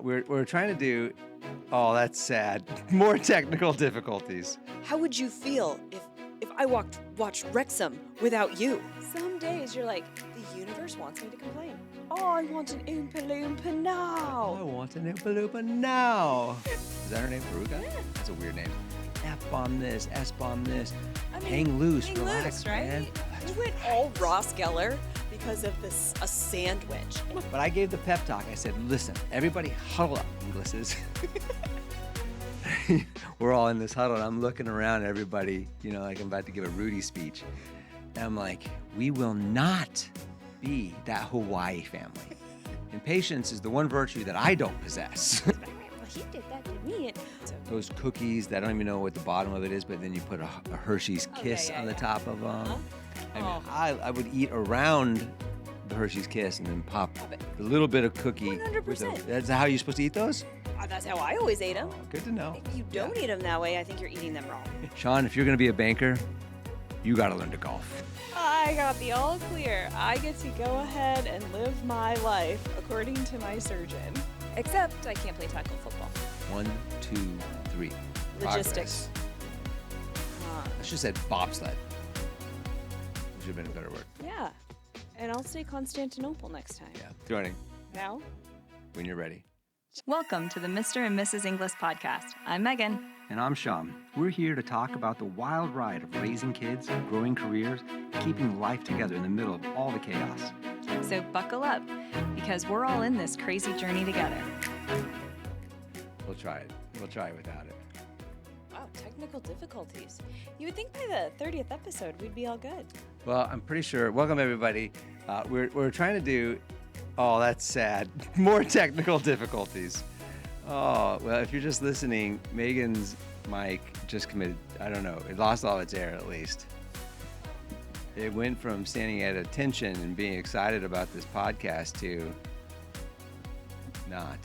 We're trying to do. Oh, that's sad. More technical difficulties. How would you feel if I watched Wrexham without you? Some days you're like, the universe wants me to complain. Oh, I want an Oompa Loompa I now. want an Oompa Loompa now. Is that her name, Veruca? Yeah. That's a weird name. F-bomb this, S-bomb this. I mean, Hang loose, hang relax, loose, right? man. You went all Ross Geller because of a sandwich. But I gave the pep talk. I said, listen, everybody huddle up, Inglisses. We're all in this huddle, and I'm looking around at everybody, like I'm about to give a Rudy speech. And I'm like, we will not be that Hawaii family. And patience is the one virtue that I don't possess. Well, he did that to me. Those cookies that I don't even know what the bottom of it is, but then you put a Hershey's Kiss on the top of them. Uh-huh. I mean, I would eat around the Hershey's Kiss and then pop a little bit of cookie. 100%. That's how you're supposed to eat those? That's how I always ate them. Oh, good to know. If you don't eat them that way, I think you're eating them wrong. Shaen, if you're going to be a banker, you got to learn to golf. I got the all clear. I get to go ahead and live my life according to my surgeon. Except I can't play tackle football. 1, 2, 3. Logistics. I should have said bobsled. Which would have been a better word. Yeah. And I'll say Constantinople next time. Yeah. Joining Now? when you're ready. Welcome to the Mr. and Mrs. Inglis Podcast. I'm Megan. And I'm Shaen. We're here to talk about the wild ride of raising kids, growing careers, keeping life together in the middle of all the chaos. So buckle up, because we're all in this crazy journey together. We'll try it. We'll try it without it. Wow, technical difficulties. You would think by the 30th episode we'd be all good. Well, I'm pretty sure. Welcome, everybody. We're trying to do. Oh, that's sad. More technical difficulties. Oh, well, if you're just listening, Megan's mic just committed. I don't know. It lost all its air, at least. It went from standing at attention and being excited about this podcast to not.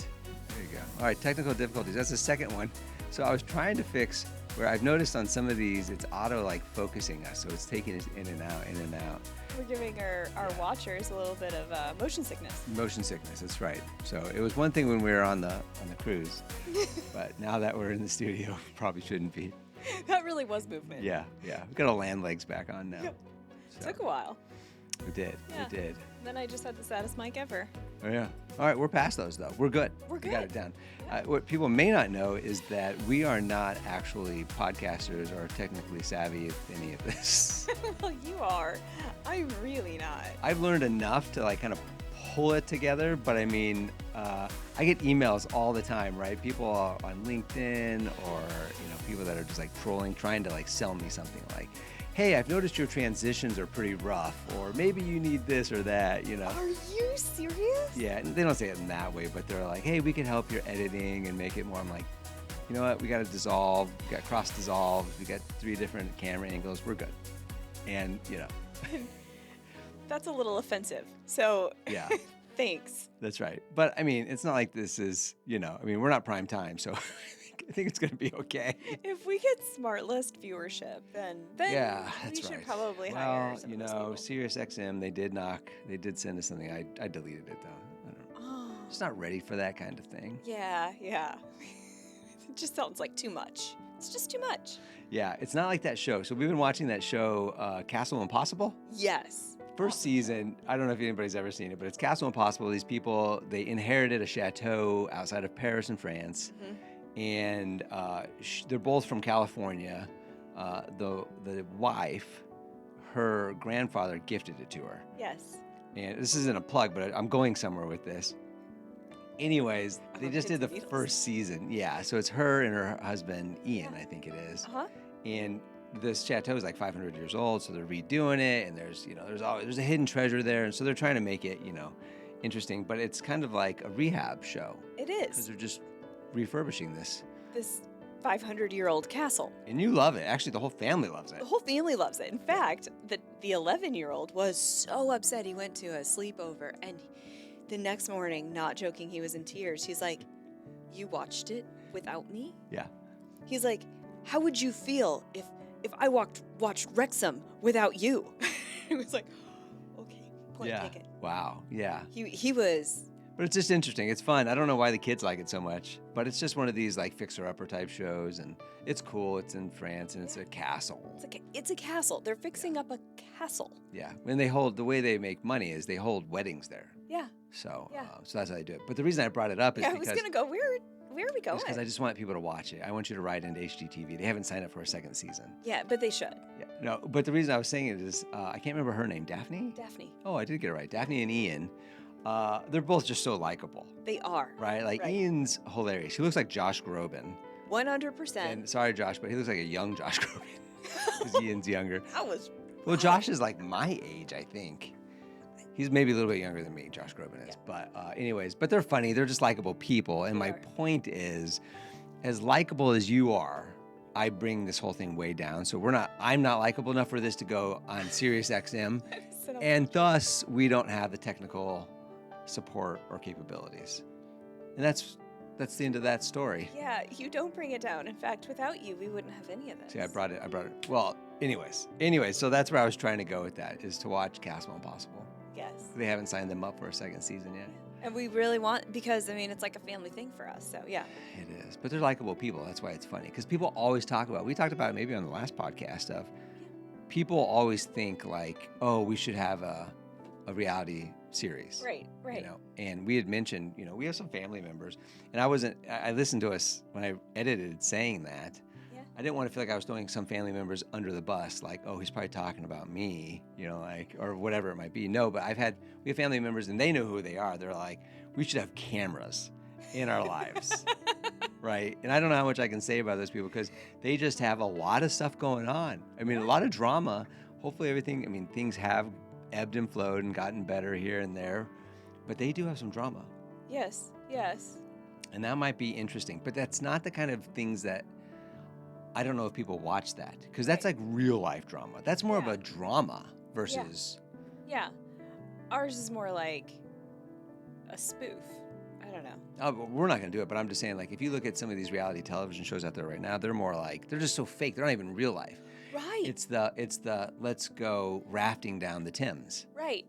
There you go. All right, technical difficulties. That's the second one. So I was trying to fix where I've noticed on some of these, it's auto focusing us. So it's taking us in and out, in and out. We're giving our watchers a little bit of motion sickness. Motion sickness, that's right. So it was one thing when we were on the cruise, but now that we're in the studio, probably shouldn't be. That really was movement. Yeah. We got our land legs back on now. Yep. So, Took a while. We did. Then I just had the saddest mic ever. Oh yeah. All right, we're past those though. We're good. We got it down. Yeah. What people may not know is that we are not actually podcasters or technically savvy with any of this. Well, you are. I'm really not. I've learned enough to kind of pull it together, but I mean, I get emails all the time, right? People on LinkedIn or people that are just trolling, trying to sell me something like, hey, I've noticed your transitions are pretty rough, or maybe you need this or that, Are you serious? Yeah, and they don't say it in that way, but they're like, hey, we can help your editing and make it more. I'm like, you know what? We got to dissolve. We got cross dissolve. We got 3 different camera angles. We're good. And, That's a little offensive. So, yeah, thanks. that's right. But I mean, it's not like this is, we're not prime time. So I think it's going to be okay. If we get smart list viewership, then Yeah, we that's should right. probably hire some of those people. Sirius XM, they did send us something. I deleted it though. I don't know. Oh, Just not ready for that kind of thing. yeah. It just sounds like too much. It's just too much. Yeah, it's not like that show. So we've been watching that show, Castle Impossible. Yes. First season, I don't know if anybody's ever seen it, but it's Castle Impossible. These people, they inherited a chateau outside of Paris in France, and they're both from California. The wife, her grandfather gifted it to her. Yes. And this isn't a plug, but I'm going somewhere with this. Anyways, they just did the first season. Yeah, so it's her and her husband, Ian, I think it is. Uh-huh. And this chateau is 500 years old, so they're redoing it, and there's a hidden treasure there, and so they're trying to make it, interesting. But it's kind of like a rehab show. It Because is. they're just refurbishing this. This 500-year-old castle. And you love it. Actually, the whole family loves it. The whole family loves it. In fact, the 11-year-old was so upset. He went to a sleepover, and the next morning, not joking, he was in tears. He's like, you watched it without me? Yeah. He's like, how would you feel if I watched Wrexham without you? It was like, okay, Point Yeah. taken. Wow. Yeah. He was. But it's just interesting. It's fun. I don't know why the kids like it so much, but it's just one of these like fixer-upper type shows, and it's cool. It's in France, and it's a castle. It's a castle. They're fixing up a castle. Yeah. And the way they make money is they hold weddings there. Yeah. So, Yeah. so that's how they do it. But the reason I brought it up is Yeah, I was because gonna go. Where are we going? because I just want people to watch it. I want you to write into HGTV. They haven't signed up for a second season. Yeah, but they should. Yeah. No, but the reason I was saying it is I can't remember her name. Daphne? Daphne. Oh, I did get it right. Daphne and Ian. They're both just so likable, They are. right? Like Right. Ian's hilarious. He looks like Josh Groban. 100%. And sorry, Josh, but he looks like a young Josh Groban because Ian's younger. I was. Well, Josh is like my age, I think. He's maybe a little bit younger than me, Josh Groban is. Yeah. But anyways, but they're funny. They're just likable people. And They my are. point is, as likable as you are, I bring this whole thing way down. So I'm not likable enough for this to go on Sirius XM. And thus, we don't have the technical support or capabilities. And that's the end of that story. Yeah, you don't bring it down. In fact, without you, we wouldn't have any of this. See, I brought it. Well, anyways, so that's where I was trying to go with that, is to watch Castle Impossible. Yes. They haven't signed them up for a second season yet. And we really want, because, I mean, it's like a family thing for us. So, yeah. It is. But they're likable people. That's why it's funny. Because people always talk about, we talked about it maybe on the last podcast of, people always think like, oh, we should have a reality series. Right. You know, and we had mentioned, we have some family members, and I listened to us when I edited saying that. Yeah. I didn't want to feel like I was throwing some family members under the bus, like, oh, he's probably talking about me, like, or whatever it might be. No, but we have family members, and they know who they are. They're like, we should have cameras in our lives, right? And I don't know how much I can say about those people because they just have a lot of stuff going on. I mean, a lot of drama. Hopefully everything, things have ebbed and flowed and gotten better here and there, but they do have some drama. Yes. And that might be interesting, but that's not the kind of things that, I don't know if people watch that, because that's like real life drama. That's more of Yeah. a drama versus, Yeah. Ours is more like a spoof. I don't know. but we're not going to do it, but I'm just saying, like, if you look at some of these reality television shows out there right now, they're more like, they're just so fake. They're not even real life. Right. It's the let's go rafting down the Thames. Right.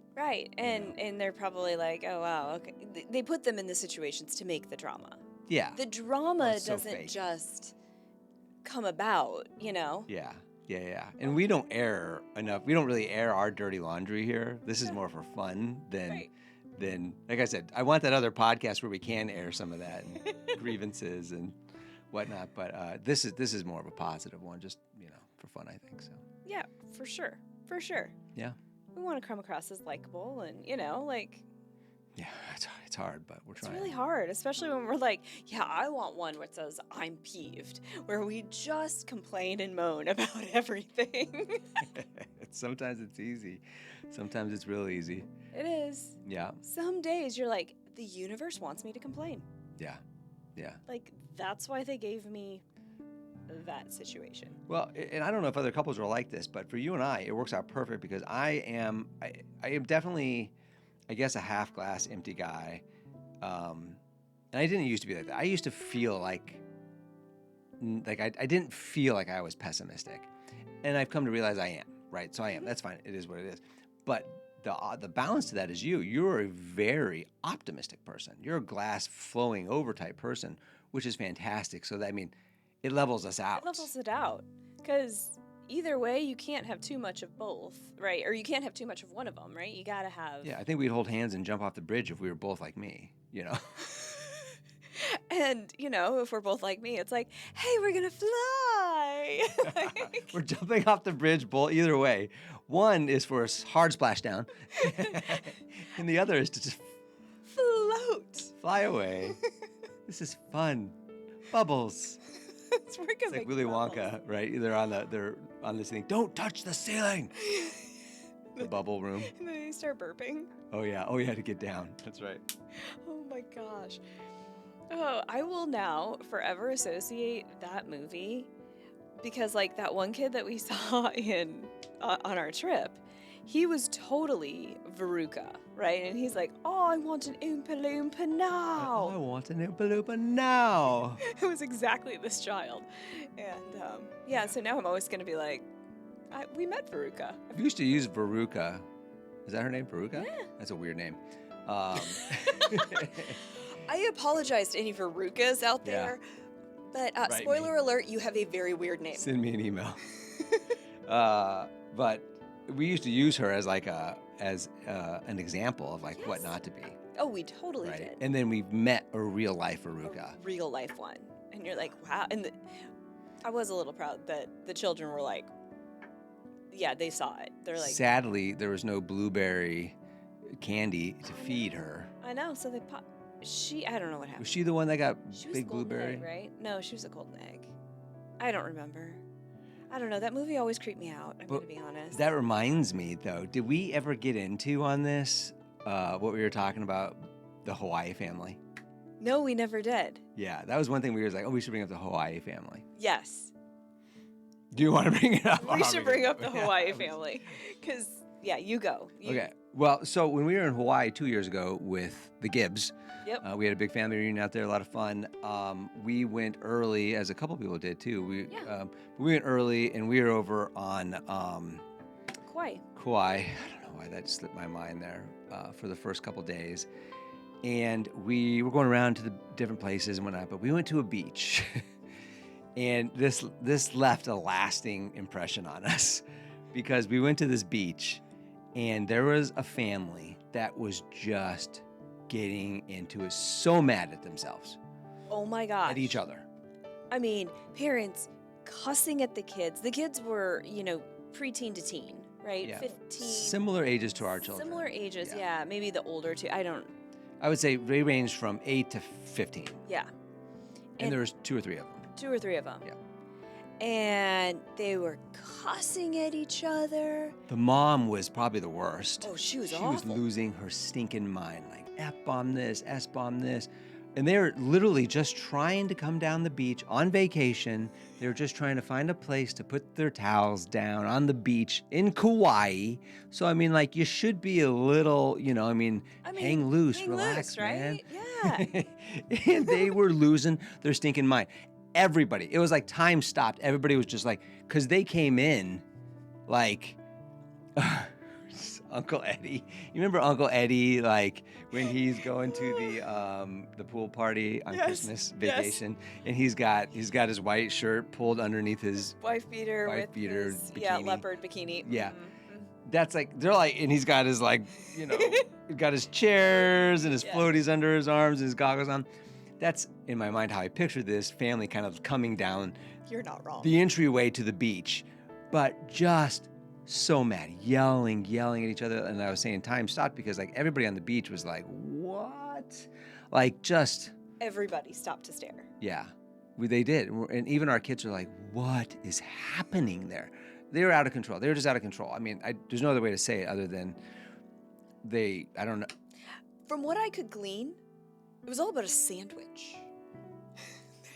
And they're probably like, oh, wow, okay. They put them in the situations to make the drama. Yeah. The drama it's so doesn't fake. just come about, Yeah. And we don't air enough. We don't really air our dirty laundry here. This is more for fun than, like I said, I want that other podcast where we can air some of that and grievances and whatnot. But this is more of a positive one, just, for fun, I think so. Yeah, for sure. Yeah. We want to come across as likable and, like, Yeah, it's hard, but we're it's trying. really hard, especially when we're like, yeah, I want one where it says, I'm peeved, where we just complain and moan about everything. Sometimes it's easy. Sometimes it's real easy. It is. Yeah. Some days you're like, the universe wants me to complain. Yeah. Like, that's why they gave me that situation. Well, and I don't know if other couples are like this, but for you and I, it works out perfect because I am definitely, I guess, a half glass empty guy. And I didn't used to be like that. I used to feel like I didn't feel like I was pessimistic. And I've come to realize I am, right? So I am. That's fine. It is what it is. But the balance to that is you're a very optimistic person. You're a glass flowing over type person, which is fantastic. So that, it levels us out. It levels it out. Because either way, you can't have too much of both, right? Or you can't have too much of one of them, right? You got to have... Yeah, I think we'd hold hands and jump off the bridge if we were both like me, And, if we're both like me, it's like, hey, we're going to fly. We're jumping off the bridge either way. One is for a hard splashdown, and the other is to just Float. fly away. This is fun. Bubbles. It's Like Willy Wonka, right? They're on this thing. Don't touch the ceiling. The bubble room. And then they start burping. Oh yeah, to get down. That's right. Oh my gosh. Oh, I will now forever associate that movie because, like, that one kid that we saw on our trip, he was totally Veruca, right? And he's like, oh, I want an Oompa Loompa now. Oh, I want an Oompa Loompa now. It was exactly this child. And so now I'm always going to be like, we met Veruca. I used to use Veruca Is that her name, Veruca? Yeah. That's a weird name. I apologize to any Verucas out Yeah. there, but Right, spoiler alert, you have a very weird name. Send me an email. But we used to use her as like an example of like what Yes. not to be. Oh, we totally Right. did. And then we met a real life Veruca. A real life one. And you're like, wow. And I was a little proud that the children were like, yeah, they saw it. They're like, Sadly, there was no blueberry candy to feed her. I know. So they I don't know what happened. Was she the one that got She was big a golden blueberry? egg, right? No, she was a golden egg. I don't remember. I don't know. That movie always creeped me out. I'm going to be honest. That reminds me, though, did we ever get into on this what we were talking about, the Hawaii family? No, we never did. Yeah, that was one thing we were like, oh, we should bring up the Hawaii family. Yes. Do you want to bring it up? We should bring up the Hawaii family. Because, yeah, you go. Okay. Well, so when we were in Hawaii 2 years ago with the Gibbs, Yep. we had a big family reunion out there, a lot of fun. We went early, as a couple people did too. We went early, and we were over on Kauai. Kauai. I don't know why that slipped my mind there for the first couple days. And we were going around to the different places and whatnot, but we went to a beach. And this left a lasting impression on us because we went to this beach and there was a family that was just getting into it, so mad at themselves, Oh my gosh. at each other. I mean, parents cussing at the kids. The kids were, preteen to teen, right? Yeah. 15. Similar ages to our children. Similar ages, Yeah. yeah. Maybe the older two. I would say they ranged from 8 to 15. Yeah. And there was 2 or 3 of them. 2 or 3 of them. Yeah. And they were cussing at each other. The mom was probably the worst. Oh, she was She awful. was losing her stinking mind, like F-bomb this, S-bomb this. And they were literally just trying to come down the beach on vacation. They were just trying to find a place to put their towels down on the beach in Kauai. So, I mean, like, you should be a little, hang loose, relax, right? man. Yeah. And they were losing their stinking mind. Everybody. It was like time stopped. Everybody was just like, because they came in like... Uncle Eddie. You remember Uncle Eddie, like when he's going to the pool party on Yes, Christmas yes. vacation, and he's got his white shirt pulled underneath his. Wife beater Wife with beater his, bikini. leopard bikini. Yeah. Mhm. That's like they're like, and he's got his got his chairs and his Yes. floaties under his arms and his goggles on. That's in my mind how I picture this family kind of coming down You're not wrong. the entryway to the beach, but just so mad, yelling at each other. And I was saying time stopped because like everybody on the beach was like, what? Like just, Everybody stopped to stare. yeah, they did. And even our kids are like, what is happening there? They were out of control. They were just out of control. I mean, there's no other way to say it other than I don't know. From what I could glean, it was all about a sandwich.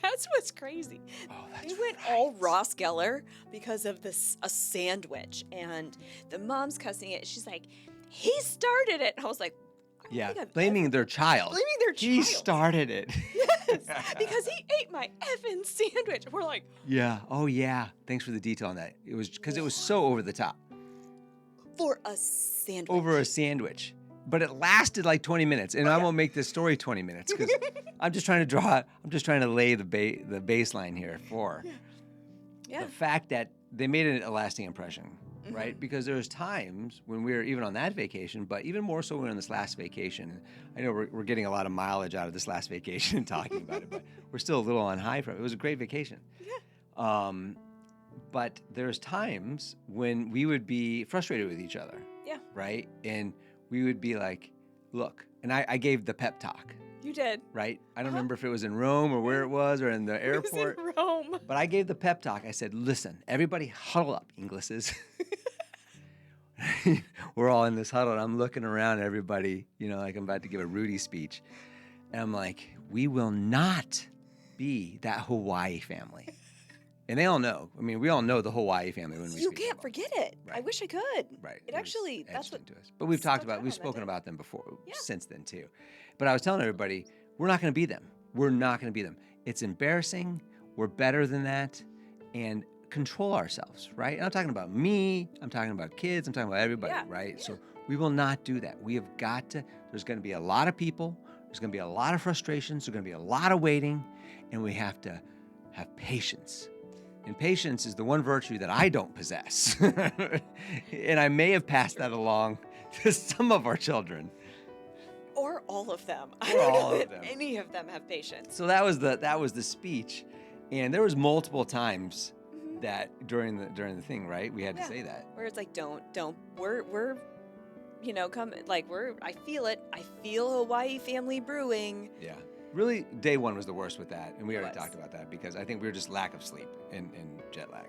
That's what's crazy. Oh, that's They went all Ross Geller because of a sandwich, and the mom's cussing it. She's like, "He started it." I was like, I don't Yeah, think I've blaming their child. blaming their He child. started it. Yes, because he ate my effing sandwich. We're like, Yeah. Oh, yeah. Thanks for the detail on that. It was because it was so over the top. for a sandwich. Over a sandwich. But it lasted like 20 minutes. And I yeah. won't make this story 20 minutes because I'm just trying to lay the baseline here for Yeah. the fact that they made a lasting impression, right? Because there's times when we were even on that vacation, but even more so when we were on this last vacation. I know we're getting a lot of mileage out of this last vacation and talking about it, but we're still a little on high from it. It was a great vacation. Yeah. But there's times when we would be frustrated with each other. Yeah. Right? And we would be like, look, and I gave the pep talk, You did. right? I don't remember if it was in Rome or where it was or in the It was airport, in Rome. but I gave the pep talk. I said, listen, everybody huddle up, Inglis's. We're all in this huddle, and I'm looking around at everybody, like I'm about to give a Rudy speech. And I'm like, we will not be that Hawaii family. And they all know. I mean, we all know the Hawaii family when we You speak can't about forget it. I Right. wish I could. Right. It was actually, that's etched what. into us. But we've talked stuck about, out we've on that spoken day. about them before Yeah. since then too. But I was telling everybody, we're not going to be them. We're not going to be them. It's embarrassing. We're better than that. And control ourselves, right? And I'm talking about me. I'm talking about kids. I'm talking about everybody, Yeah, right? yeah. So We will not do that. We have got to, there's going to be a lot of people, there's going to be a lot of frustrations, there's going to be a lot of waiting, and we have to have patience. And patience is the one virtue that I don't possess. And I may have passed that along to some of our children. Or all of them. I Or don't all know of that them. any of them have patience. So that was the speech, and there was multiple times that during the thing, right? We had to say that. Where it's like, don't. We're I feel it. I feel Hawaii family brewing. Yeah. Really, day one was the worst with that, and we It already was. talked about that because I think we were just lack of sleep and jet lag.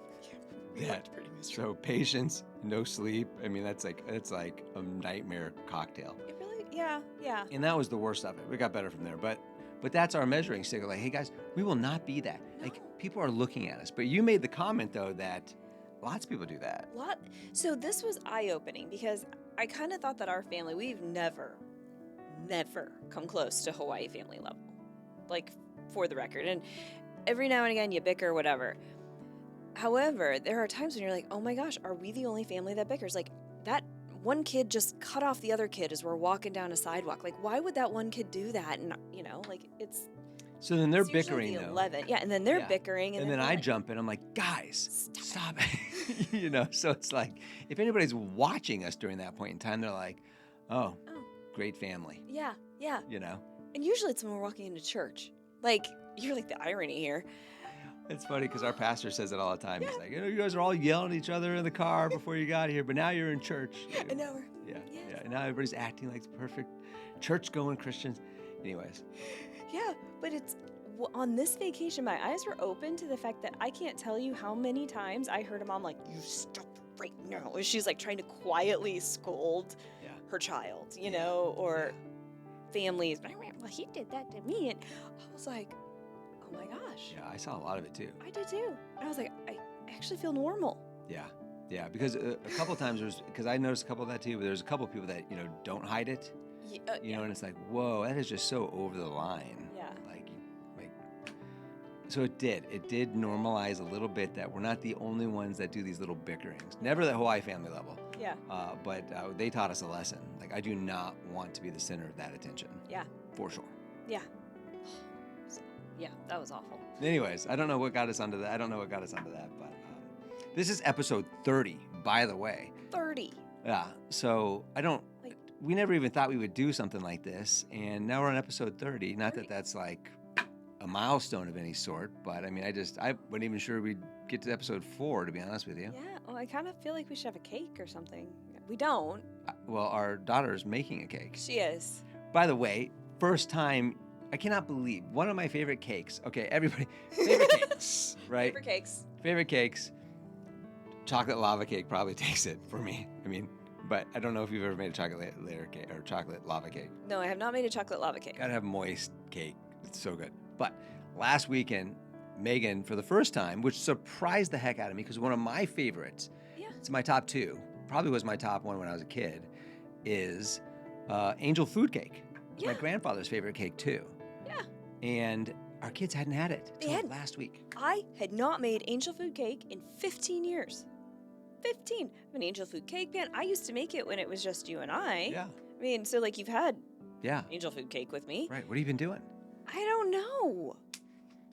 We looked pretty miserable. So patience, no sleep. I mean, that's like a nightmare cocktail. It really, yeah. And that was the worst of it. We got better from there, but that's our measuring stick. Like, hey guys, we will not be that. Like, No. people are looking at us. But you made the comment though that lots of people do that. So this was eye-opening because I kind of thought that our family, we've never come close to Hawaii family level. Like, for the record. And every now and again you bicker, whatever. However, there are times when you're like, oh my gosh, are we the only family that bickers? Like, that one kid just cut off the other kid as we're walking down a sidewalk. Like, why would that one kid do that? And, it's So then they're it's usually bickering the though. 11. Yeah, and then they're Yeah. bickering. And then we're I like, jump in. I'm like, guys, stop it. So it's like, if anybody's watching us during that point in time, they're like, oh, great family. Yeah. And And usually it's when we're walking into church. Like, you're like the irony here. it's funny because our pastor says it all the time. He's like, you guys are all yelling at each other in the car before you got here, but now you're in church. And now we're... Yeah. Yes. And now everybody's acting like perfect church-going Christians. Anyways. Yeah, but on this vacation, my eyes were open to the fact that I can't tell you how many times I heard a mom like, you stop right now. And she's like trying to quietly scold her child, or families. Well, he did that to me. And I was like, oh my gosh. Yeah, I saw a lot of it too. I did too. And I was like, I actually feel normal. Yeah, because a couple of times because I noticed a couple of that too, but there's a couple of people that, don't hide it. And it's like, whoa, that is just so over the line. Yeah. So it did normalize a little bit that we're not the only ones that do these little bickerings. Never the Hawaii family level. Yeah. But they taught us a lesson. Like, I do not want to be the center of that attention. Yeah. For sure. Yeah. So, yeah, that was awful. Anyways, I don't know what got us onto that. But this is episode 30, by the way. 30. Yeah. So we never even thought we would do something like this, and now we're on episode 30. Not that that's like a milestone of any sort, but I mean, I wasn't even sure we'd get to episode 4, to be honest with you. Yeah, well, I kind of feel like we should have a cake or something. We don't. Well, our daughter's making a cake. She is. By the way, first time, I cannot believe, one of my favorite cakes. Okay, everybody, favorite cakes, right? Favorite cakes. Chocolate lava cake probably takes it for me. I mean, but I don't know if you've ever made a chocolate layer cake or chocolate lava cake. No, I have not made a chocolate lava cake. Gotta have moist cake. It's so good. But last weekend, Megan, for the first time, which surprised the heck out of me because one of my favorites, it's my top 2, probably was my top 1 when I was a kid, is angel food cake. It's my grandfather's favorite cake too. Yeah. And our kids hadn't had it until last week. I had not made angel food cake in 15 years. 15. I'm an angel food cake fan. I used to make it when it was just you and I. Yeah. I mean, so like you've had angel food cake with me. Right. What have you been doing? I don't know.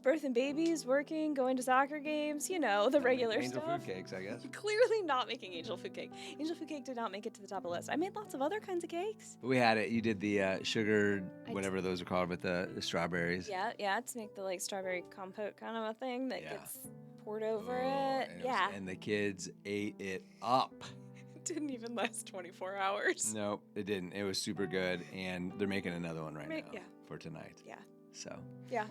Birthing babies, working, going to soccer games, the regular angel stuff. Food cakes, I guess. Clearly not making angel food cake. Angel food cake did not make it to the top of the list. I made lots of other kinds of cakes. But we had it. You did the sugared, whatever those are called, with the strawberries. Yeah, to make the strawberry compote kind of a thing that gets poured over it. And the kids ate it up. It didn't even last 24 hours. Nope, it didn't. It was super good, and they're making another one right now for tonight. Yeah. So. Yeah.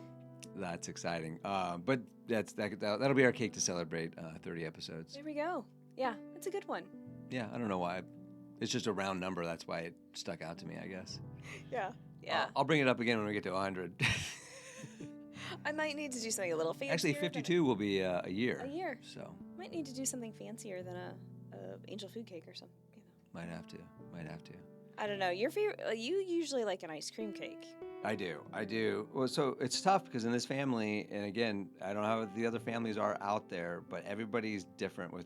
That's exciting. But that'll be our cake to celebrate 30 episodes. There we go. Yeah, it's a good one. Yeah, I don't know why. It's just a round number. That's why it stuck out to me, I guess. Yeah. I'll bring it up again when we get to 100. I might need to do something a little fancier. Actually, 52 will be a year. A year. So. Might need to do something fancier than a angel food cake or something. Might have to. I don't know. Your favorite? You usually like an ice cream cake. I do. Well, so it's tough because in this family, and again, I don't know how the other families are out there, but everybody's different with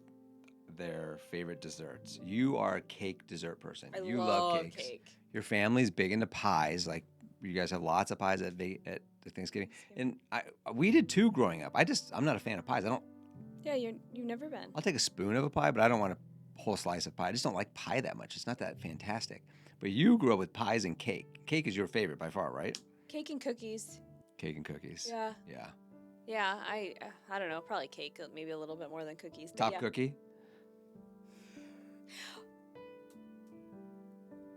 their favorite desserts. You are a cake dessert person. I You love love cakes. cake. Your family's big into pies. Like you guys have lots of pies at the Thanksgiving. And we did too growing up. I'm not a fan of pies. Yeah, you've never been. I'll take a spoon of a pie, but I don't want a whole slice of pie. I just don't like pie that much. It's not that fantastic. But you grew up with pies and cake. Cake is your favorite by far, right? Cake and cookies. Cake and cookies. Yeah. Yeah. Yeah, I don't know, probably cake, maybe a little bit more than cookies. but Top yeah. cookie?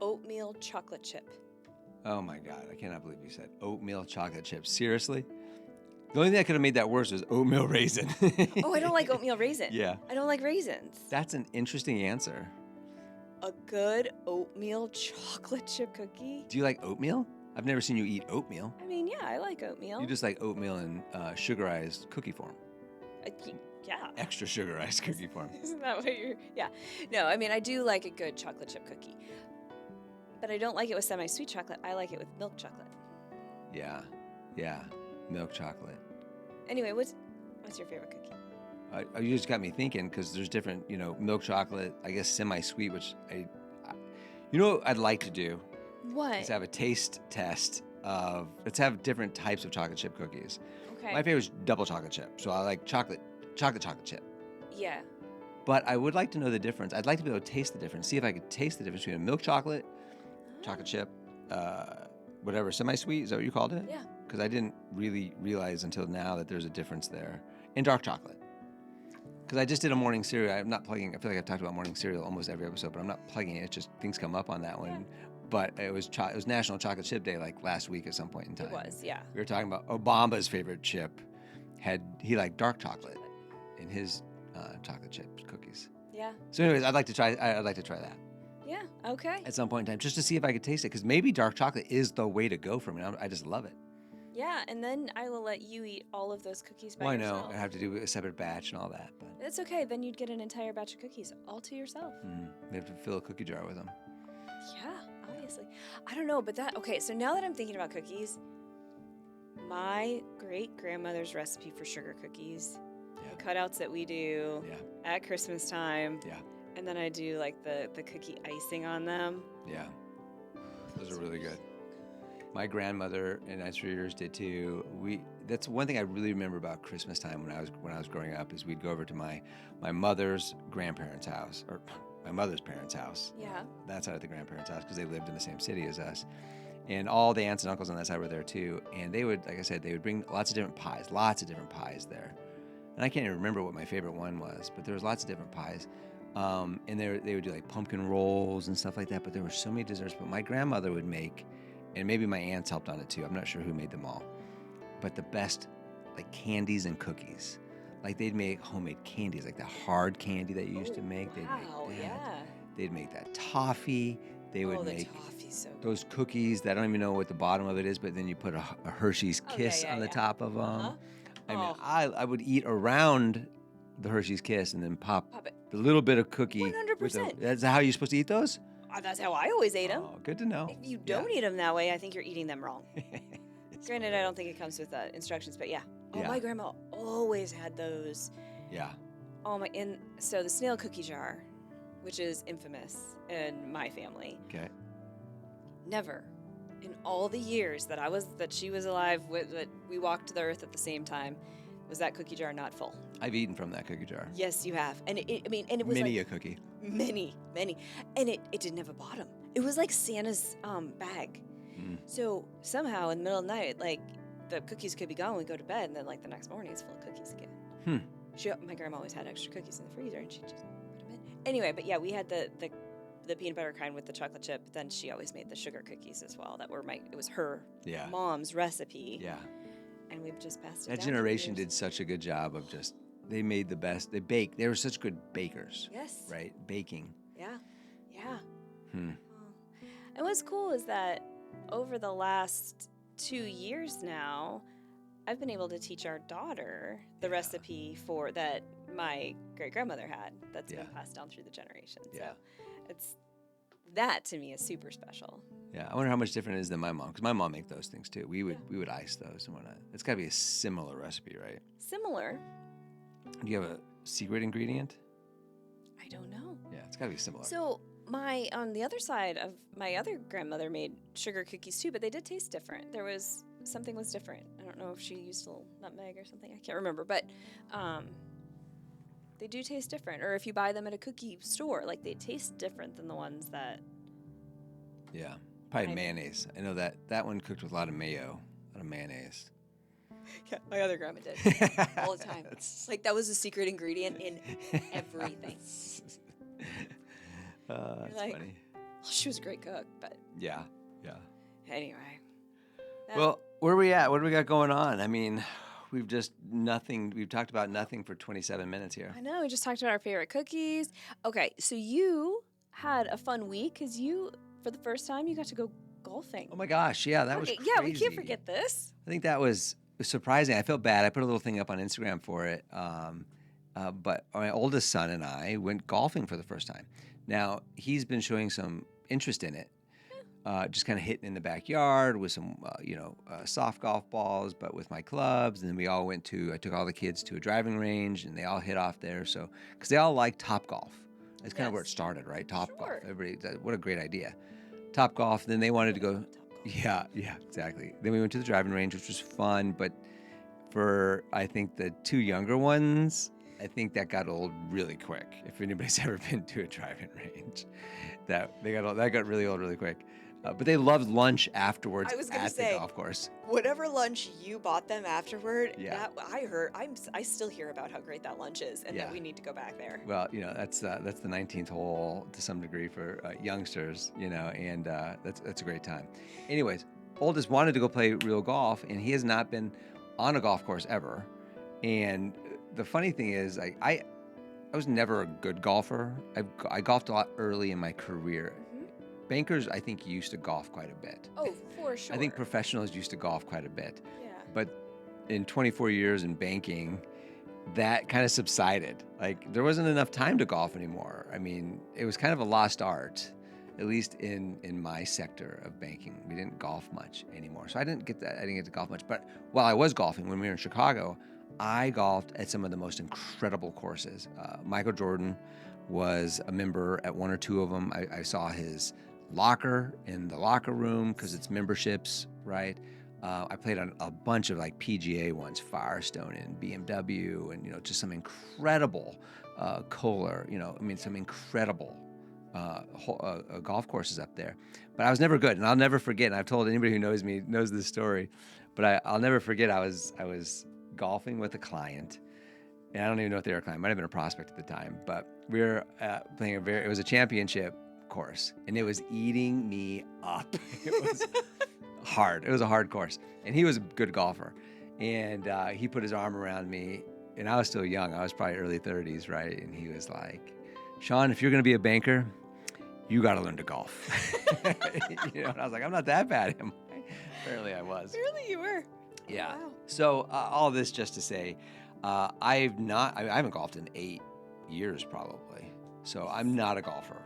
Oatmeal chocolate chip. Oh my God, I cannot believe you said oatmeal chocolate chips. Seriously? The only thing that could have made that worse was oatmeal raisin. Oh, I don't like oatmeal raisin. Yeah. I don't like raisins. That's an interesting answer. A good oatmeal chocolate chip cookie? Do you like oatmeal? I've never seen you eat oatmeal. I mean, yeah, I like oatmeal. You just like oatmeal in sugarized cookie form. Yeah. Extra sugarized cookie form. Isn't that what you're... Yeah. No, I mean, I do like a good chocolate chip cookie. But I don't like it with semi-sweet chocolate. I like it with milk chocolate. Yeah. Yeah. Milk chocolate. Anyway, what's your favorite cookie? You just got me thinking because there's different, milk chocolate, I guess semi-sweet, which what I'd like to do What? is have a taste test of, let's have different types of chocolate chip cookies. Okay. My favorite is double chocolate chip. So I like chocolate chip. Yeah. But I would like to know the difference. I'd like to be able to taste the difference, see if I could taste the difference between a milk chocolate chip, whatever, semi-sweet, is that what you called it? Yeah. Because I didn't really realize until now that there's a difference there. And dark chocolate. Because I just did a morning cereal. I'm not plugging, I feel like I've talked about morning cereal almost every episode, but I'm not plugging it. It's just things come up on that one. Yeah. But it was National Chocolate Chip Day like last week at some point in time. It was, yeah. We were talking about Obama's favorite chip. He liked dark chocolate in his chocolate chip cookies. Yeah. So anyways, I'd like to try that Yeah. Okay. at some point in time just to see if I could taste it because maybe dark chocolate is the way to go for me. I just love it. Yeah, and then I will let you eat all of those cookies by Well, I yourself. know I have to do a separate batch and all that, but It's okay. Then you'd get an entire batch of cookies all to yourself. we have to fill a cookie jar with them. Yeah, obviously. I don't know, but okay, so now that I'm thinking about cookies, my great-grandmother's recipe for sugar cookies, the cutouts that we do at Christmas time, and then I do like the cookie icing on them. Yeah, those are really good. My grandmother and I'm sure yours did too. That's one thing I really remember about Christmas time when I was growing up is we'd go over to my mother's grandparents' house or my mother's parents' house. Yeah. That side of the grandparents' house because they lived in the same city as us. And all the aunts and uncles on that side were there too. And they would, like I said, they would bring lots of different pies there. And I can't even remember what my favorite one was, but there was lots of different pies. And they would do like pumpkin rolls and stuff like that. But there were so many desserts. But my grandmother would make, and maybe my aunts helped on it too. I'm not sure who made them all. But the best like candies and cookies. Like they'd make homemade candies, like the hard candy that you used to make. They'd make that. Yeah. They'd make that toffee. They would make toffee's so good. those cookies that I don't even know what the bottom of it is, but then you put a Hershey's Kiss on the top of them. Uh-huh. I mean, I would eat around the Hershey's Kiss and then pop it. the little bit of cookie. 100%. That's how you're supposed to eat those? That's how I always ate them. Oh, good to know. If you don't eat them that way, I think you're eating them wrong. Granted, I don't think it comes with instructions, but yeah. Oh, my grandma always had those. Yeah. Oh my! And so the snail cookie jar, which is infamous in my family. Okay. Never, in all the years that she was alive, that we walked the earth at the same time, was that cookie jar not full? I've eaten from that cookie jar. Yes, you have. And it was Many like, a cookie. Many. And it didn't have a bottom. It was like Santa's bag. So somehow in the middle of the night, like the cookies could be gone when we go to bed, and then like the next morning it's full of cookies again. My grandma always had extra cookies in the freezer, and she just put them in. Anyway, but yeah, we had the peanut butter kind with the chocolate chip. But then she always made the sugar cookies as well. It was her mom's recipe. Yeah. And we've just passed it That down generation through the did such a good job of they made the best. They baked. They were such good bakers. Yes. Right? Baking. Yeah. And what's cool is that over the last 2 years now, I've been able to teach our daughter the recipe for that my great-grandmother had that's been passed down through the generations. Yeah. So that to me is super special. Yeah, I wonder how much different it is than my mom, because my mom made those things too. We would ice those and whatnot. It's got to be a similar recipe, right? Similar. Do you have a secret ingredient? I I don't know. Yeah, it's got to be similar. So on the other side of my other grandmother made sugar cookies too, but they did taste different. Something was different. I don't know if she used a little nutmeg or something. I can't remember, but they do taste different. Or if you buy them at a cookie store, like they taste different than the ones that. Yeah, probably mayonnaise. I know that one cooked with a lot of mayo, a lot of mayonnaise. Yeah, my other grandma did all the time. Like that was a secret ingredient in everything. That's like, funny. Well, she was a great cook, but Yeah. anyway. Well, where are we at? What do we got going on? I mean, we've talked about nothing for 27 minutes here. I know, we just talked about our favorite cookies. Okay, so you had a fun week because for the first time, you got to go golfing. Oh my gosh, yeah, that was crazy. Yeah, we can't forget this. I think that was surprising. I felt bad. I put a little thing up on Instagram for it. But my oldest son and I went golfing for the first time. Now, he's been showing some interest in it, just kind of hitting in the backyard with some, soft golf balls, but with my clubs. And then I took all the kids to a driving range, and they all hit off there. So, because they all like Topgolf. That's kind of where it started, right? Topgolf. Everybody, what a great idea. Topgolf. Then they wanted to go. Yeah, exactly. Then we went to the driving range, which was fun. But for, I think, the two younger ones, I think that got old really quick. If anybody's ever been to a driving range, that got really old really quick. But they loved lunch afterwards at the golf course. Whatever lunch you bought them afterward, Yeah. I still hear about how great that lunch is and that we need to go back there. Well, that's the 19th hole to some degree for youngsters, and that's a great time. Anyways, oldest wanted to go play real golf, and he has not been on a golf course ever. And the funny thing is, I was never a good golfer. I golfed a lot early in my career. Bankers, I think, used to golf quite a bit. Oh, for sure. I think professionals used to golf quite a bit. Yeah. But in 24 years in banking, that kind of subsided. Like, there wasn't enough time to golf anymore. I mean, it was kind of a lost art, at least in my sector of banking. We didn't golf much anymore. So I didn't get to golf much. But while I was golfing, when we were in Chicago, I golfed at some of the most incredible courses. Michael Jordan was a member at one or two of them. I saw his locker in the locker room because it's memberships, right? I played on a bunch of like PGA ones, Firestone and BMW, and just some incredible Kohler, some incredible golf courses up there. But I was never good, and I'll never forget. And I've told anybody who knows me knows this story, but I'll never forget. I was golfing with a client, and I don't even know if they were a client. Might have been a prospect at the time, but we were playing it was a championship course, and it was eating me up. It was hard. It was a hard course, and he was a good golfer, and he put his arm around me, and I was still young. I was probably early 30s, right? And he was like, "Shaen, if you're going to be a banker, you got to learn to golf." And I was like, "I'm not that bad." Apparently, I was. Really, you were. Yeah. Wow. So all this just to say, I haven't golfed in 8 years probably. So I'm not a golfer.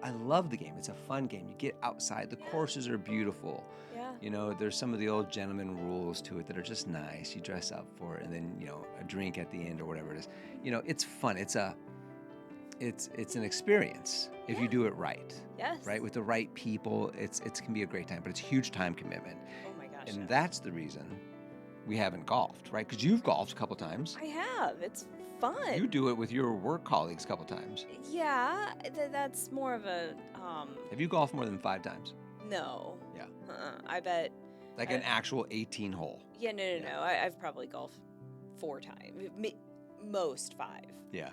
I love the game. It's a fun game. You get outside. The courses are beautiful. Yeah. There's some of the old gentleman rules to it that are just nice. You dress up for it, and then a drink at the end or whatever it is. It's fun. It's an experience if you do it right. Yes. Right, with the right people, it can be a great time, but it's a huge time commitment. Oh my gosh. And that's the reason we haven't golfed, right? Because you've golfed a couple times. I have. It's fun. You do it with your work colleagues a couple times. Yeah, that's more of a. Have you golfed more than 5 times? No. Yeah. I bet. Like an actual 18 hole. Yeah, no. I've probably golfed 4 times, most 5. Yeah.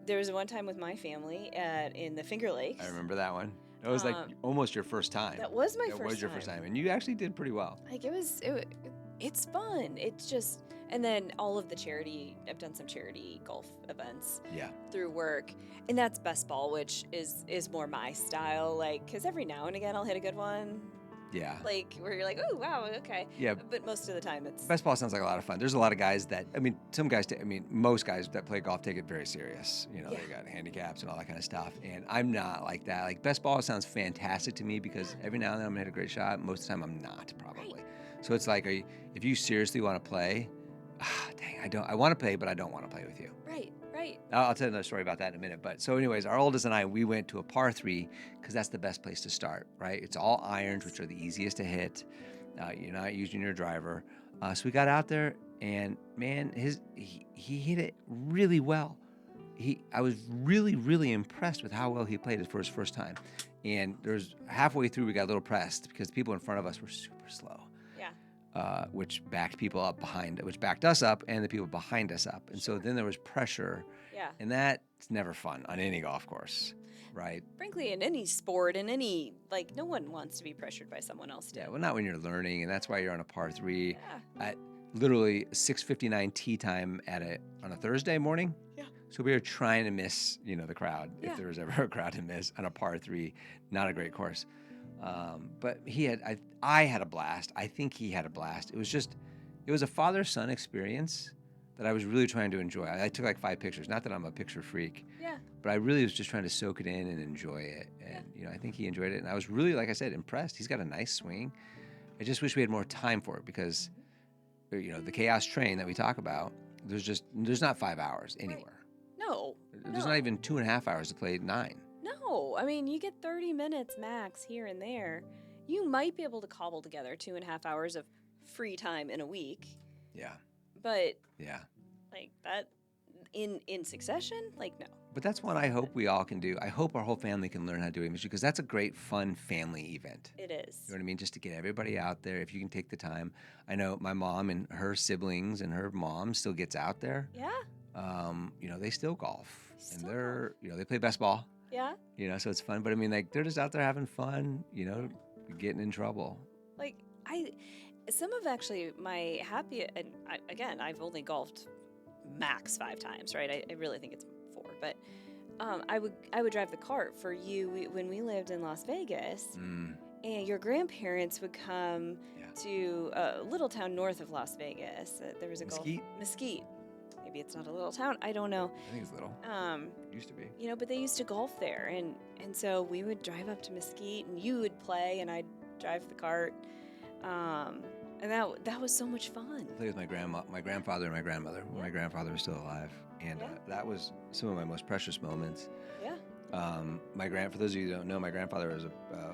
There was one time with my family in the Finger Lakes. I remember that one. It was like almost your first time. That was my first time. It was your first time, and you actually did pretty well. Like it's fun. It's just, and then all of the charity. I've done some charity golf events. Yeah. Through work, and that's best ball, which is more my style. Like, because every now and again I'll hit a good one. Yeah. Like, where you're like, oh, wow, okay. Yeah. But most of the time it's. Best ball sounds like a lot of fun. There's a lot of guys that, most guys that play golf take it very serious. They got handicaps and all that kind of stuff. And I'm not like that. Like, best ball sounds fantastic to me because every now and then I'm going to hit a great shot. Most of the time I'm not, probably. Right. So it's like, if you seriously want to play, dang, I want to play, but I don't want to play with you. Right. Right. I'll tell you another story about that in a minute. But so anyways, our oldest and I, we went to a par 3 because that's the best place to start, right? It's all irons, which are the easiest to hit. You're not using your driver. So we got out there, and man, he hit it really well. I was really, really impressed with how well he played it for his first time. And there's halfway through, we got a little pressed because the people in front of us were super slow. Yeah. Which backed people up which backed us up and the people behind us up. And so then there was pressure. Yeah. And that's never fun on any golf course, right? Frankly, in any sport, in any, like, no one wants to be pressured by someone else. Yeah, well, not when you're learning, and that's why you're on a par 3 Yeah. at literally 6:59 tee time on a Thursday morning. Yeah. So we were trying to miss, the crowd, Yeah. if there was ever a crowd to miss on a par 3. Not a great course. But I had a blast. I think he had a blast. It was a father-son experience that I was really trying to enjoy. I took like 5 pictures. Not that I'm a picture freak, Yeah. but I really was just trying to soak it in and enjoy it. And, I think he enjoyed it. And I was really, like I said, impressed. He's got a nice swing. I just wish we had more time for it because, the chaos train that we talk about, there's not 5 hours anywhere. No. There's not even 2.5 hours to play 9. No. I mean, you get 30 minutes max here and there. You might be able to cobble together 2.5 hours of free time in a week. Yeah. But Yeah. like that in succession, like, no. But that's one I hope we all can do. I hope our whole family can learn how to do English because that's a great, fun family event. It is. You know what I mean? Just to get everybody out there, if you can take the time. I know my mom and her siblings and her mom still gets out there. Yeah. They still golf. Still And they're, they play best ball. Yeah. So it's fun. But I mean, like, they're just out there having fun, getting in trouble. Like, some of actually my happy, and again, I've only golfed max 5 times, right? I really think it's 4, but I would drive the cart for you when we lived in Las Vegas, and your grandparents would come to a little town north of Las Vegas. There was a Mesquite. Maybe it's not a little town. I don't know. I think it's little. It used to be. But they used to golf there, and so we would drive up to Mesquite, and you would play, and I'd drive the cart. And that was so much fun. I played with my grandfather and my grandmother when my grandfather was still alive. And that was some of my most precious moments. Yeah. For those of you who don't know, my grandfather was a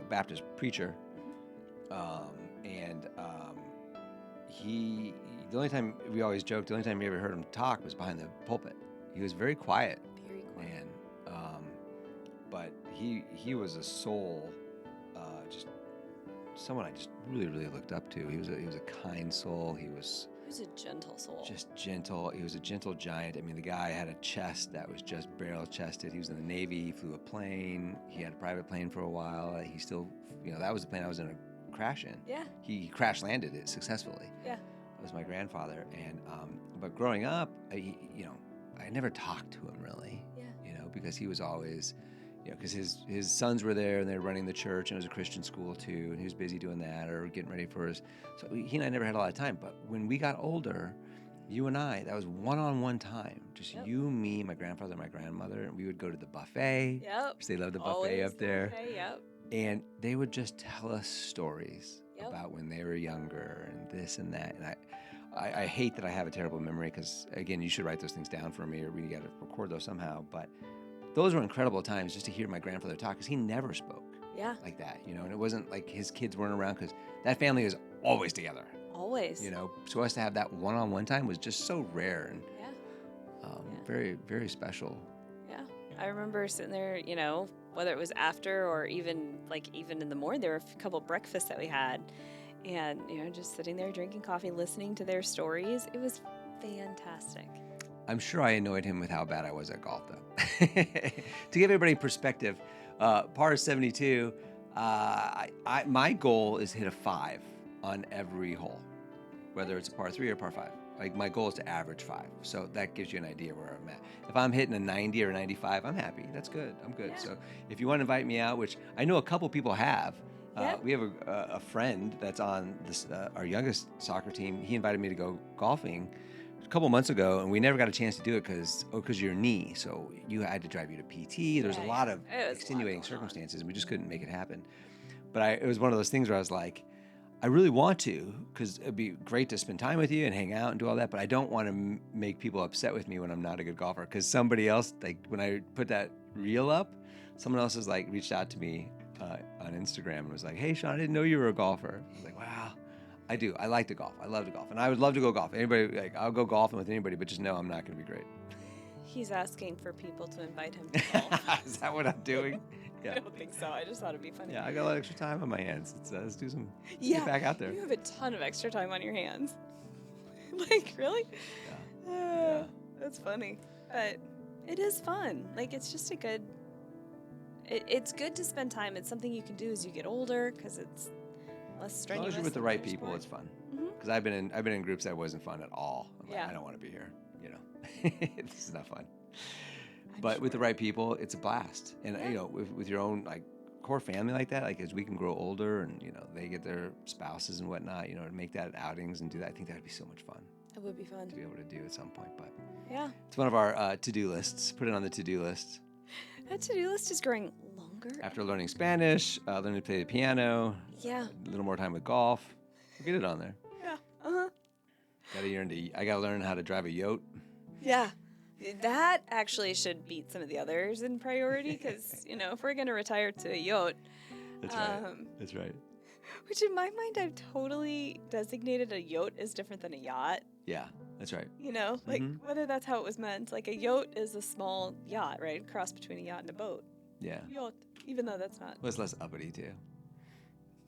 Baptist preacher. The only time, we always joked, the only time you ever heard him talk was behind the pulpit. He was very quiet. Very quiet. Man. But he was a soul, just someone I just really, really looked up to. He was a kind soul. He was a gentle soul. Just gentle. He was a gentle giant. I mean, the guy had a chest that was just barrel-chested. He was in the Navy. He flew a plane. He had a private plane for a while. He still, that was the plane I was in a crash in. Yeah. He crash landed it successfully. Yeah. That was my grandfather. And but growing up, I never talked to him really. Yeah. Because he was always, because his sons were there and they were running the church and it was a Christian school too, and he was busy doing that or getting ready for his. So he and I never had a lot of time. But when we got older, you and I, that was one-on-one time. Just you, me, my grandfather, and my grandmother, and we would go to the buffet. Yep. They loved the buffet Always up there. Buffet, yep. And they would just tell us stories about when they were younger and this and that. And I hate that I have a terrible memory because, again, you should write those things down for me or we got to record those somehow. But those were incredible times just to hear my grandfather talk because he never spoke like that, and it wasn't like his kids weren't around because that family is always together. Always. So us to have that one-on-one time was just so rare and very, very special. Yeah. I remember sitting there, whether it was after or even in the morning, there were a couple breakfasts that we had and, just sitting there drinking coffee, listening to their stories. It was fantastic. I'm sure I annoyed him with how bad I was at golf, though. To give everybody perspective, par 72, my goal is to hit a 5 on every hole, whether it's a par 3 or par 5. Like, my goal is to average 5. So that gives you an idea where I'm at. If I'm hitting a 90 or a 95, I'm happy. That's good. I'm good. Yeah. So if you want to invite me out, which I know a couple people have, we have a friend that's on this our youngest soccer team. He invited me to go golfing a couple months ago, and we never got a chance to do it because your knee. So you had to drive you to PT. There's a lot of extenuating circumstances, and we just couldn't make it happen. But it was one of those things where I was like, I really want to, because it'd be great to spend time with you and hang out and do all that, but I don't want to make people upset with me when I'm not a good golfer. Because somebody else, like when I put that reel up, someone else has like reached out to me on Instagram and was like, "Hey, Shaen, I didn't know you were a golfer." I was like, "Wow, I do. I like to golf. I love to golf, and I would love to go golf. Anybody, like, I'll go golfing with anybody, but just know I'm not going to be great." He's asking for people to invite him to golf. Is that what I'm doing? I don't think so. I just thought it'd be funny. Yeah, I got a lot of extra time on my hands. Let's do some. Yeah, get back out there. You have a ton of extra time on your hands. Like, really? Yeah. That's funny. But it is fun. Like, it's just a good. It's good to spend time. It's something you can do as you get older because it's less strenuous. As long as you're with the right people, it's fun. Mm-hmm. Because I've been in groups that wasn't fun at all. I'm Yeah. like, I don't want to be here. You know, this is not fun. But with the right people, it's a blast. And you know, with your own like core family like that, like as we can grow older and you know they get their spouses and whatnot, you know, to make that outings and do that, I think that would be so much fun. It would be fun to be able to do at some point. But yeah, it's one of our to-do lists. Put it on the to-do list. That to-do list is growing longer. After learning Spanish, learning to play the piano. Yeah. A little more time with golf. We'll get it on there. Yeah. Uh-huh. I gotta learn how to drive a yacht. Yeah. That actually should beat some of the others in priority because, you know, if we're going to retire to a yacht. That's right. That's right. Which in my mind, I've totally designated a yacht as different than a yacht. Yeah, that's right. You know, like whether that's how it was meant. Like a yacht is a small yacht, right? Cross between a yacht and a boat. Yeah. Yacht, even though that's not. Well, it's less uppity too.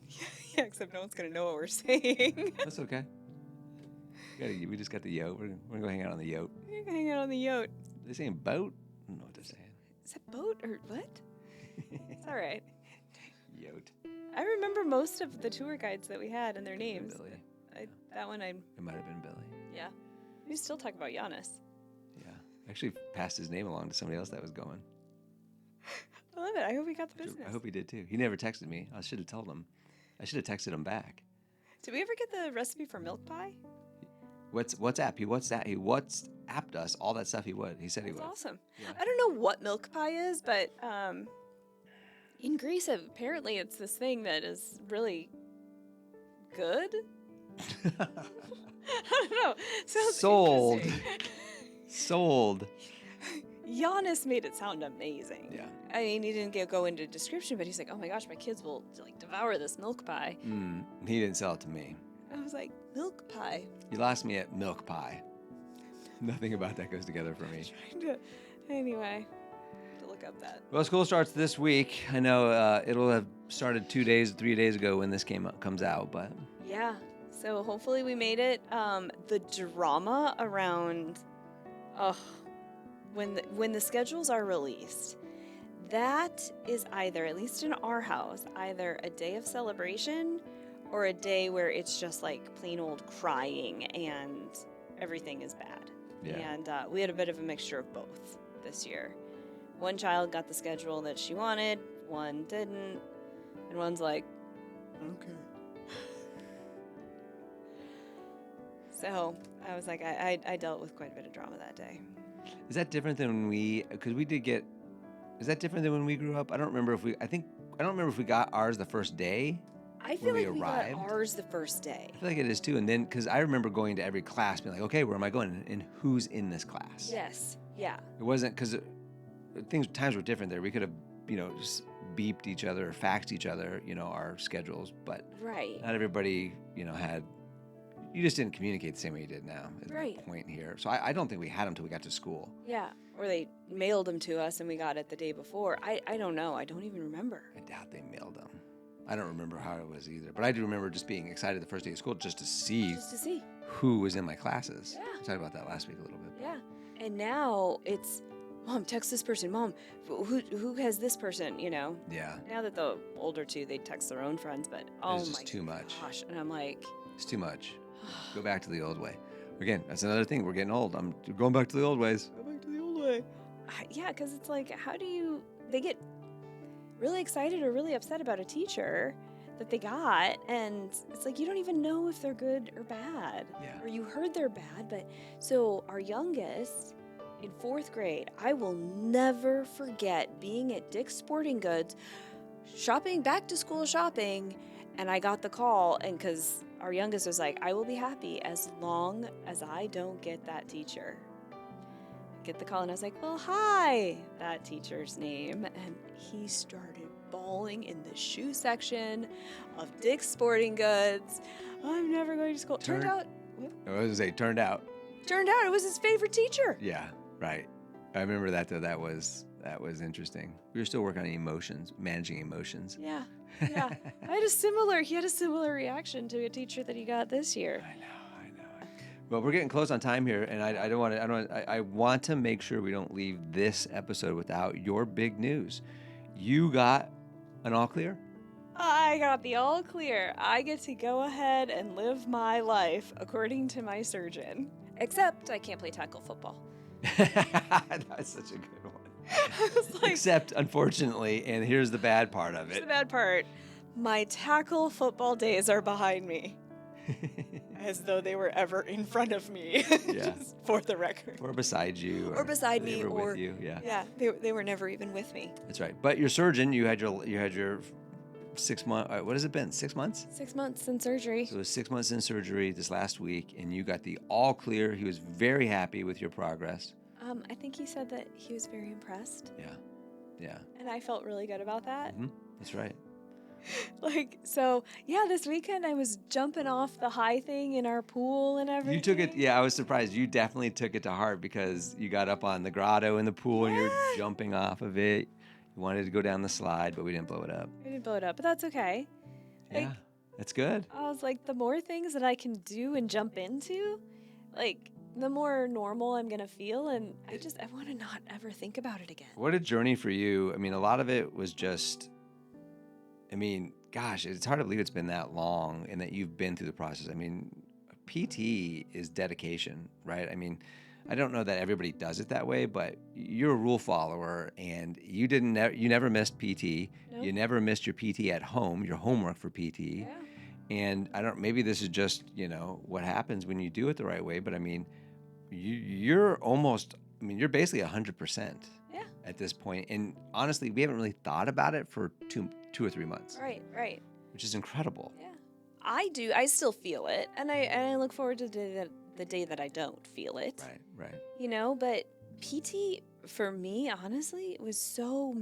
Yeah, except no one's going to know what we're saying. That's okay. We just got the yacht. We're gonna go hang out on the yacht. You're going to hang out on the yacht. Are they saying boat? I don't know what they're saying. Is that boat or what? It's all right. Yacht. I remember most of the tour guides that we had and their names. Billy. It might have been Billy. Yeah. We still talk about Giannis. Yeah. Actually passed his name along to somebody else that was going. I love it. I hope he got the business. I hope he did too. He never texted me. I should have told him. I should have texted him back. Did we ever get the recipe for milk pie? WhatsApp. He WhatsApped us all that stuff. He said he would. That's awesome. Yeah. I don't know what milk pie is, but in Greece, apparently it's this thing that is really good. I don't know. Sounds Sold. interesting. Sold. Giannis made it sound amazing. Yeah. I mean, he didn't go into description, but he's like, "Oh my gosh, my kids will like devour this milk pie." He didn't sell it to me. I was like, "Milk pie." You lost me at milk pie. Nothing about that goes together for me. Anyway, to look up that. Well, school starts this week. I know it'll have started 3 days ago when this comes out, but Yeah. So hopefully we made it. The drama around, when the schedules are released, that is either, at least in our house, either a day of celebration or a day where it's just like plain old crying and everything is bad. Yeah. And we had a bit of a mixture of both this year. One child got the schedule that she wanted, one didn't, and one's like, okay. So I was like, I dealt with quite a bit of drama that day. Is that different than is that different than when we grew up? I don't remember if we got ours the first day. I feel when like we arrived. got ours the first day. I feel like it is too. And then, because I remember going to every class being like, okay, where am I going? And who's in this class? Yes. Yeah. It wasn't, because times were different there. We could have, just beeped each other or faxed each other, our schedules. But Right. not everybody, you just didn't communicate the same way you did now. Is Right. my point here. So I don't think we had them until we got to school. Yeah. Or they mailed them to us and we got it the day before. I don't know. I don't even remember. I doubt they mailed them. I don't remember how it was either. But I do remember just being excited the first day of school just to see who was in my classes. Yeah. We talked about that last week a little bit. Yeah. And now it's, Mom, text this person. Mom, who has this person, Yeah. Now that the older two, they text their own friends, but It's just too much. Gosh. And I'm like, It's too much. Go back to the old way. Again, that's another thing. We're getting old. I'm going back to the old ways. Go back to the old way. yeah, because it's like, they get really excited or really upset about a teacher that they got, and it's like you don't even know if they're good or bad. Yeah. Or you heard they're bad, but so our youngest in 4th grade, I will never forget being at Dick's Sporting Goods, shopping, back to school shopping, And I got the call, and because our youngest was like, I will be happy as long as I don't get that teacher. Get the call, and I was like, well, hi, that teacher's name. And he started bawling in the shoe section of Dick's Sporting Goods. I'm never going to school. Turned out it was his favorite teacher. Yeah, right. I remember that, though. That was interesting. We were still working on emotions, managing emotions. Yeah. He had a similar reaction to a teacher that he got this year. I know. Well, we're getting close on time here, and I want to make sure we don't leave this episode without your big news. You got an all clear? I got the all clear. I get to go ahead and live my life according to my surgeon. Except I can't play tackle football. That's such a good one. I was like, Except, unfortunately, and here's the bad part of here's it. the bad part. My tackle football days are behind me. As though they were ever in front of me. Yeah. Just for the record. Or beside you. Or beside me. Or Or with you. Yeah. Yeah, they were never even with me. That's right. But your surgeon, you had your 6 month. What has it been? 6 months? 6 months in surgery. So it was 6 months in surgery this last week, and you got the all clear. He was very happy with your progress. I think he said that he was very impressed. Yeah. And I felt really good about that. Mm-hmm. That's right. This weekend I was jumping off the high thing in our pool and everything. You took it. Yeah, I was surprised. You definitely took it to heart because you got up on the grotto in the pool and you were jumping off of it. You wanted to go down the slide, but we didn't blow it up. We didn't blow it up, but that's okay. Yeah, that's good. I was like, the more things that I can do and jump into, the more normal I'm going to feel. And I want to not ever think about it again. What a journey for you. I mean, a lot of it was just, gosh, it's hard to believe it's been that long and that you've been through the process. I mean, PT is dedication, right? I mean, I don't know that everybody does it that way, but you're a rule follower, and you never missed PT. Nope. You never missed your PT at home, your homework for PT. Yeah. And maybe this is just, what happens when you do it the right way, but you're basically 100%. Yeah. At this point. And honestly, we haven't really thought about it for two or 3 months. Right. Which is incredible. Yeah. I do. I still feel it. And I look forward to the day that I don't feel it. Right. But PT, for me, honestly, was so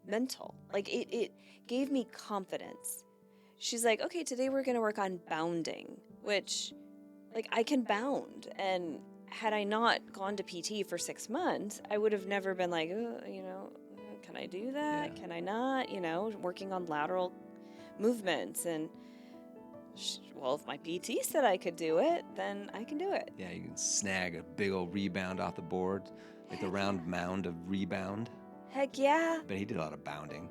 mental. It gave me confidence. She's like, okay, today we're going to work on bounding, which, I can bound. And had I not gone to PT for 6 months, I would have never been like, can I do that? Yeah. Can I not? Working on lateral movements. And, if my PT said I could do it, then I can do it. Yeah, you can snag a big old rebound off the board, the round mound of rebound. Heck yeah. But he did a lot of bounding.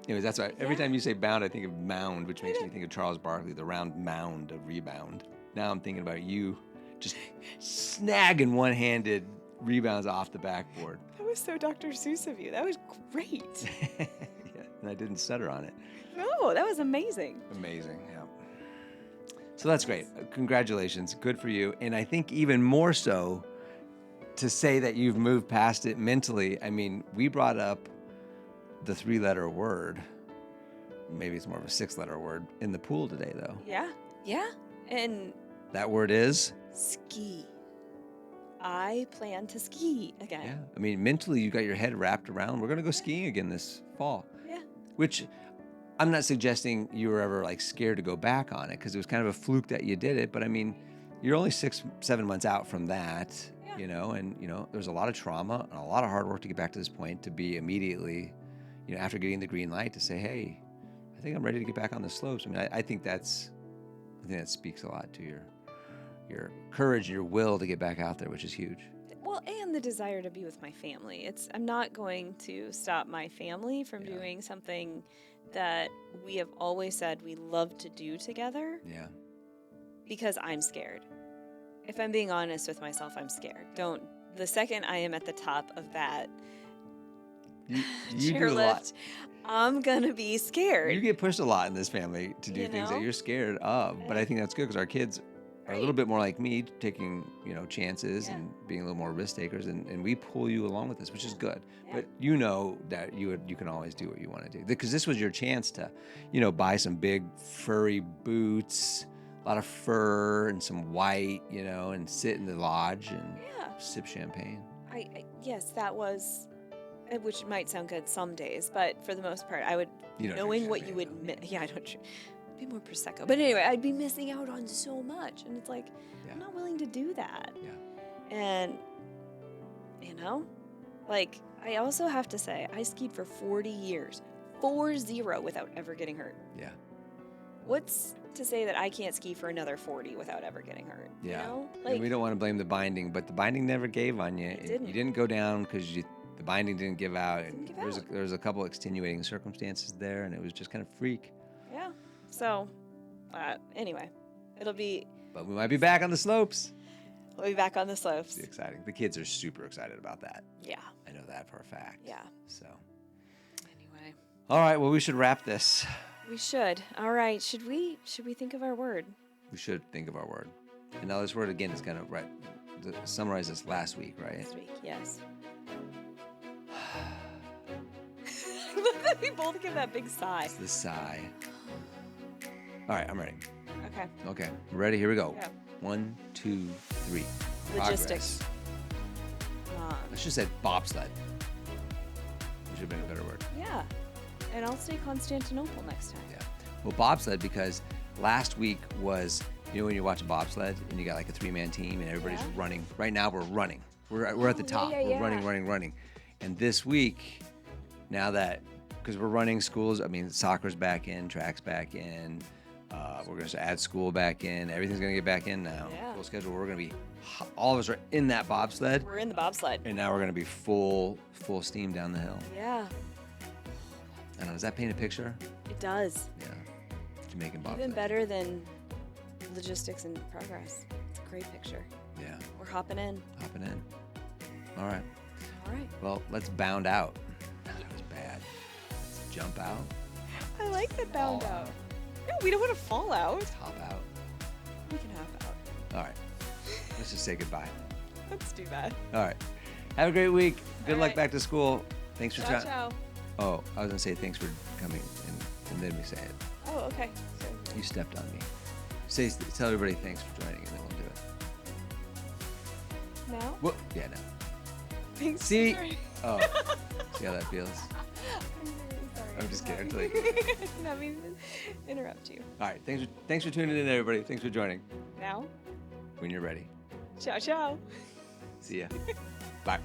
Anyways, that's why every time you say bound, I think of mound, which makes me think of Charles Barkley, the round mound of rebound. Now I'm thinking about you just snagging one-handed rebounds off the backboard. That was so Dr. Seuss of you. That was great. Yeah, and I didn't stutter on it. No, that was amazing. Amazing, yeah. So that's great. Congratulations. Good for you. And I think even more so to say that you've moved past it mentally. We brought up the 3-letter word. Maybe it's more of a 6-letter word in the pool today, though. Yeah. And that word is? Ski. I plan to ski again. Yeah. Mentally, you got your head wrapped around. We're going to go skiing again this fall. Yeah. Which I'm not suggesting you were ever scared to go back on it, because it was kind of a fluke that you did it. But you're only 6-7 months out from that, and there's a lot of trauma and a lot of hard work to get back to this point, to be immediately, after getting the green light, to say, hey, I think I'm ready to get back on the slopes. I think that speaks a lot to your courage and your will to get back out there, which is huge. Well, and the desire to be with my family. I'm not going to stop my family from doing something that we have always said we love to do together. Yeah. Because I'm scared. If I'm being honest with myself, I'm scared. The second I am at the top of that you chairlift, I'm gonna be scared. You get pushed a lot in this family to do things that you're scared of, but I think that's good, because our kids are a little bit more like me, taking, chances and being a little more risk takers, and we pull you along with this, which is good. Yeah. But that you can always do what you want to do, because this was your chance to, buy some big furry boots, a lot of fur and some white, and sit in the lodge and sip champagne. Yes, that was, which might sound good some days, but for the most part, I would, knowing what you would, I don't. Be more Prosecco. But anyway, I'd be missing out on so much. And it's like, I'm not willing to do that. Yeah. And, I also have to say, I skied for 40 years, 40 without ever getting hurt. Yeah. What's to say that I can't ski for another 40 without ever getting hurt? Yeah. And we don't want to blame the binding, but the binding never gave on you. It didn't. You didn't go down because the binding didn't give out. There was a couple extenuating circumstances there, and it was just kind of freak. Yeah. So, anyway, But we might be back on the slopes. We'll be back on the slopes. It's exciting. The kids are super excited about that. Yeah. I know that for a fact. Yeah. So. Anyway. All right. Well, we should wrap this. We should. All right. Should we think of our word? We should think of our word. And now this word again is kind of to summarize this last week, right? Last week, yes. Look that we both give that big sigh. It's the sigh. All right, I'm ready. Okay. Ready? Here we go. Yeah. 1, 2, 3. Logistics. I should have said bobsled. Which would have been a better word. Yeah. And I'll say Constantinople next time. Yeah. Well, bobsled, because last week was, when you watch a bobsled and you got like a 3-man team and everybody's running. Right now we're running. We're at the top. Yeah. We're running. And this week, now that, because we're running schools, soccer's back in, track's back in. We're going to add school back in. Everything's going to get back in now. Yeah. Full schedule. We're going to be, all of us are in that bobsled. We're in the bobsled. And now we're going to be full steam down the hill. Yeah. I don't know, does that paint a picture? It does. Yeah. Jamaican bobsled. Even better than logistics and progress. It's a great picture. Yeah. We're hopping in. All right. Well, let's bound out. That was bad. Let's jump out. I like that bound out. No, we don't want to fall out. Let's hop out. We can hop out. All right. Let's just say goodbye. Let's do that. All right. Have a great week. Good All luck right. back to school. Thanks for trying. Ciao. Oh, I was going to say thanks for coming, and then we say it. Oh, okay. You stepped on me. Tell everybody thanks for joining, and then we'll do it. Now? Well, yeah, no. Thanks. See? Sorry. Oh, see how that feels? I'm really sorry. I'm just kidding. Not mean to interrupt you. All right. Thanks for tuning in, everybody. Thanks for joining. Now? When you're ready. Ciao. See ya. Bye.